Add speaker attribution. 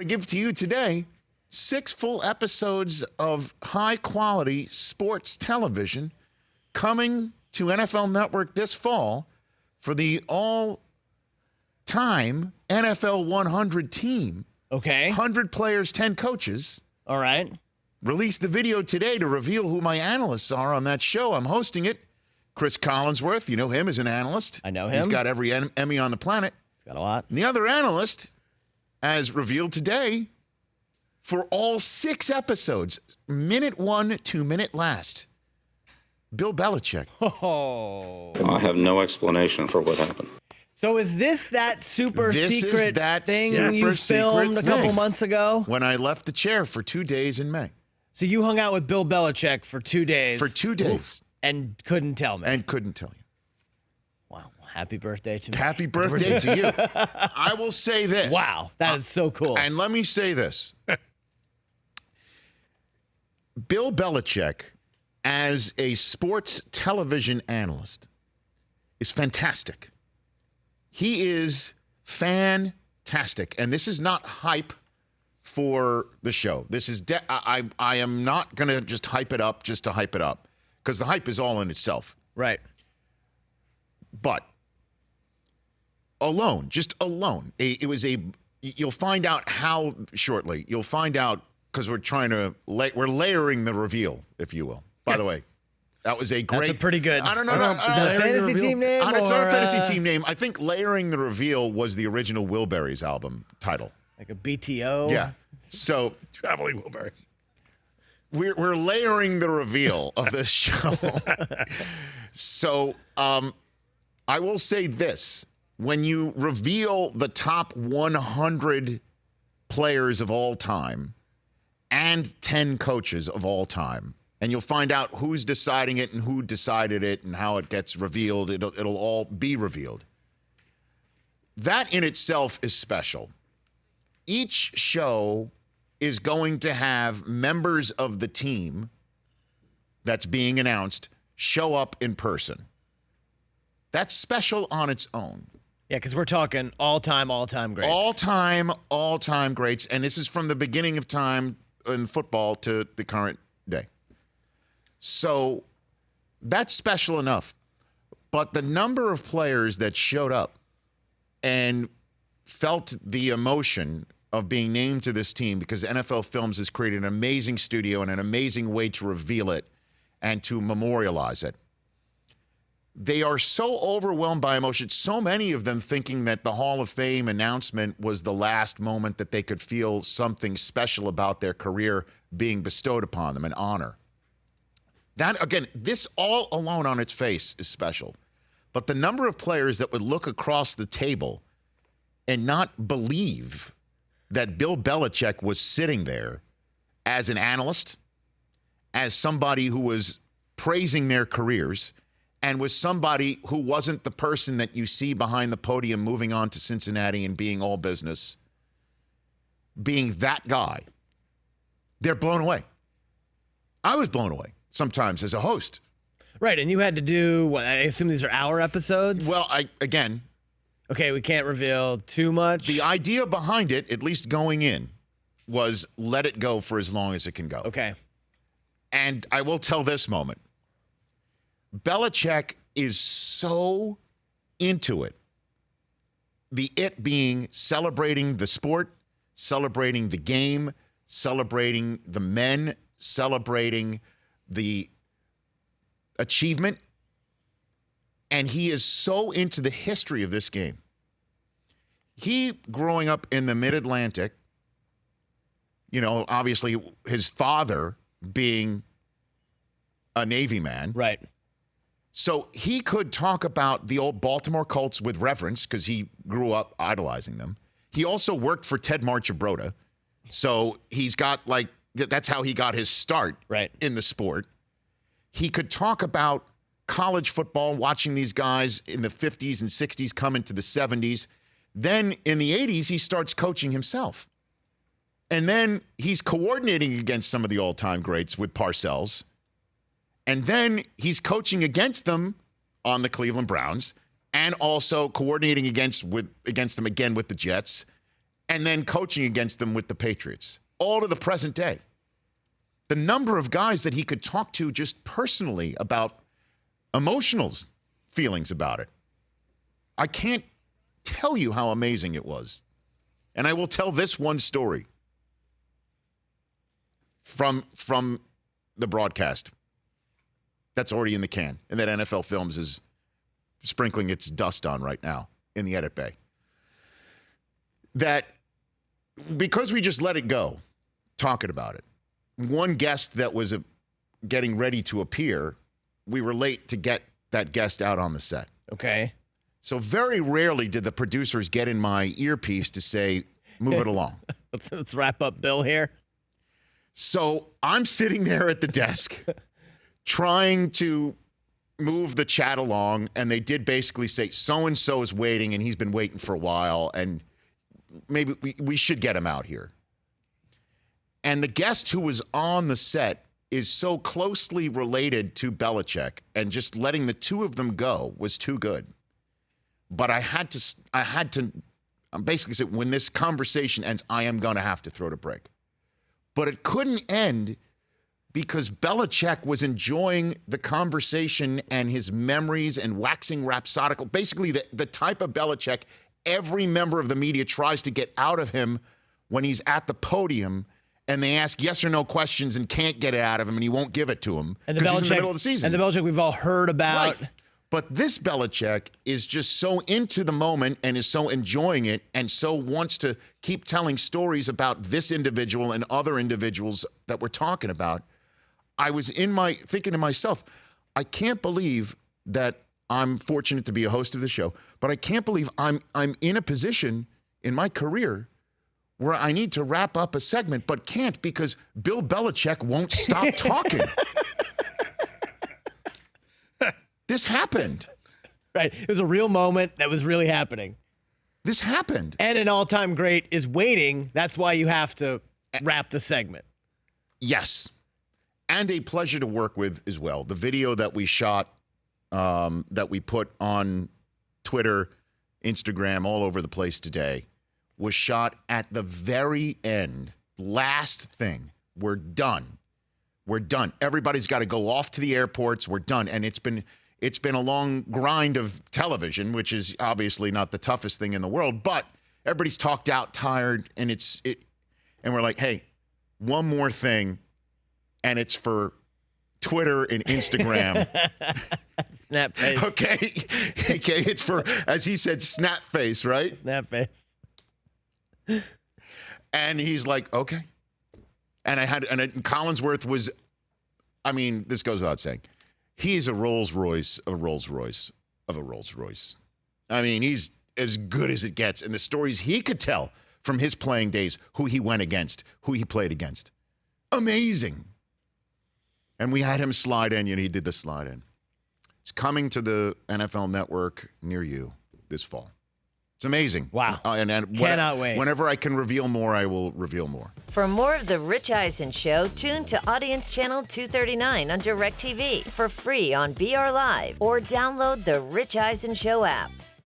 Speaker 1: I give to you today 6 full episodes of high-quality sports television coming to NFL Network this fall for the all-time NFL 100 team.
Speaker 2: Okay.
Speaker 1: 100 players, 10 coaches.
Speaker 2: All right.
Speaker 1: Released the video today to reveal who my analysts are on that show. I'm hosting it. Chris Collinsworth, you know him as an analyst.
Speaker 2: I know him.
Speaker 1: He's got every Emmy on the planet.
Speaker 2: He's got a lot.
Speaker 1: And the other analyst, as revealed today, for all 6 episodes, minute 1 to minute last, Bill Belichick.
Speaker 2: Oh.
Speaker 3: I have no explanation for what happened.
Speaker 2: So is this that super secret thing you filmed a couple months ago?
Speaker 1: When I left the chair for 2 days in May.
Speaker 2: So you hung out with Bill Belichick for 2 days.
Speaker 1: For 2 days.
Speaker 2: And couldn't tell me.
Speaker 1: And couldn't tell you.
Speaker 2: Wow. Happy birthday to me.
Speaker 1: Happy birthday to you. I will say this.
Speaker 2: Wow. That is so cool.
Speaker 1: And let me say this. Bill Belichick, as a sports television analyst, is fantastic. He is fantastic. And this is not hype for the show. This is I am not going to just hype it up just to hype it up, because the hype is all in itself.
Speaker 2: Right.
Speaker 1: But just alone, you'll find out how shortly. You'll find out, because we're layering the reveal, if you will. By the way, that was a great.
Speaker 2: That's a pretty good.
Speaker 1: I don't know.
Speaker 2: Is that a fantasy team name?
Speaker 1: It's not a fantasy team name. I think Layering the Reveal was the original Wilburys album title.
Speaker 2: Like a BTO?
Speaker 1: Yeah. So
Speaker 4: Traveling Wilburys.
Speaker 1: We're layering the reveal of this show. So I will say this. When you reveal the top 100 players of all time and 10 coaches of all time, and you'll find out who's deciding it and who decided it and how it gets revealed, it'll all be revealed. That in itself is special. Each show is going to have members of the team that's being announced show up in person. That's special on its own.
Speaker 2: Yeah, because we're talking all-time greats.
Speaker 1: All-time greats. And this is from the beginning of time in football to the current day. So that's special enough. But the number of players that showed up and felt the emotion of being named to this team, because NFL Films has created an amazing studio and an amazing way to reveal it and to memorialize it. They are so overwhelmed by emotion, so many of them thinking that the Hall of Fame announcement was the last moment that they could feel something special about their career being bestowed upon them, an honor. That, again, this all alone on its face is special. But the number of players that would look across the table and not believe that Bill Belichick was sitting there as an analyst, as somebody who was praising their careers, and was somebody who wasn't the person that you see behind the podium moving on to Cincinnati and being all business, being that guy, they're blown away. I was blown away sometimes as a host.
Speaker 2: Right, and you had to do, what, I assume these are hour episodes?
Speaker 1: Well,
Speaker 2: Okay, we can't reveal too much.
Speaker 1: The idea behind it, at least going in, was let it go for as long as it can go.
Speaker 2: Okay.
Speaker 1: And I will tell this moment. Belichick is so into it. The it being celebrating the sport, celebrating the game, celebrating the men, celebrating the achievement. And he is so into the history of this game. He, growing up in the mid-Atlantic, obviously his father being a Navy man.
Speaker 2: Right.
Speaker 1: So he could talk about the old Baltimore Colts with reverence because he grew up idolizing them. He also worked for Ted Marchibroda. So he's got that's how he got his start in the sport. He could talk about college football, watching these guys in the 50s and 60s come into the 70s. Then in the 80s, he starts coaching himself. And then he's coordinating against some of the all-time greats with Parcells. And then he's coaching against them on the Cleveland Browns and also coordinating against them again with the Jets. and then coaching against them with the Patriots, all to the present day. The number of guys that he could talk to just personally about emotional feelings about it. I can't tell you how amazing it was. And I will tell this one story from the broadcast that's already in the can and that NFL Films is sprinkling its dust on right now in the edit bay. That because we just let it go, talking about it, one guest that was getting ready to appear, we were late to get that guest out on the set.
Speaker 2: Okay.
Speaker 1: So very rarely did the producers get in my earpiece to say, move it along.
Speaker 2: Let's wrap up Bill here.
Speaker 1: So I'm sitting there at the desk trying to move the chat along, and they did basically say, so-and-so is waiting, and he's been waiting for a while, and maybe we should get him out here. And the guest who was on the set is so closely related to Belichick, and just letting the two of them go was too good. But I had to basically say, when this conversation ends, I am going to have to throw the break. But it couldn't end because Belichick was enjoying the conversation and his memories and waxing rhapsodical. Basically, the type of Belichick every member of the media tries to get out of him when he's at the podium and they ask yes or no questions and can't get it out of him and he won't give it to him because he's in the middle of the season.
Speaker 2: And the Belichick we've all heard about.
Speaker 1: Right. But this Belichick is just so into the moment and is so enjoying it and so wants to keep telling stories about this individual and other individuals that we're talking about. I was thinking to myself, I can't believe that I'm fortunate to be a host of the show, but I can't believe I'm in a position in my career where I need to wrap up a segment, but can't because Bill Belichick won't stop talking. This happened.
Speaker 2: Right. It was a real moment that was really happening.
Speaker 1: This happened.
Speaker 2: And an all-time great is waiting. That's why you have to wrap the segment.
Speaker 1: Yes. And a pleasure to work with as well. The video that we shot, that we put on Twitter, Instagram, all over the place today, was shot at the very end. Last thing. We're done. We're done. Everybody's got to go off to the airports. We're done. And it's been a long grind of television, which is obviously not the toughest thing in the world, but everybody's talked out, tired, and and we're like, hey, one more thing, and it's for Twitter and Instagram.
Speaker 2: Snap face.
Speaker 1: Okay, it's for, as he said, snap face, right?
Speaker 2: Snap face.
Speaker 1: And he's like, okay. And Collinsworth was, I mean, this goes without saying, he's a Rolls Royce of a Rolls Royce of a Rolls Royce. I mean, he's as good as it gets. And the stories he could tell from his playing days, who he went against, who he played against. Amazing. And we had him slide in. He did the slide in. It's coming to the NFL Network near you this fall. It's amazing.
Speaker 2: Wow.
Speaker 1: And
Speaker 2: cannot wait.
Speaker 1: Whenever I can reveal more, I will reveal more.
Speaker 4: For more of The Rich Eisen Show, tune to Audience Channel 239 on DirecTV for free on BR Live or download the Rich Eisen Show app.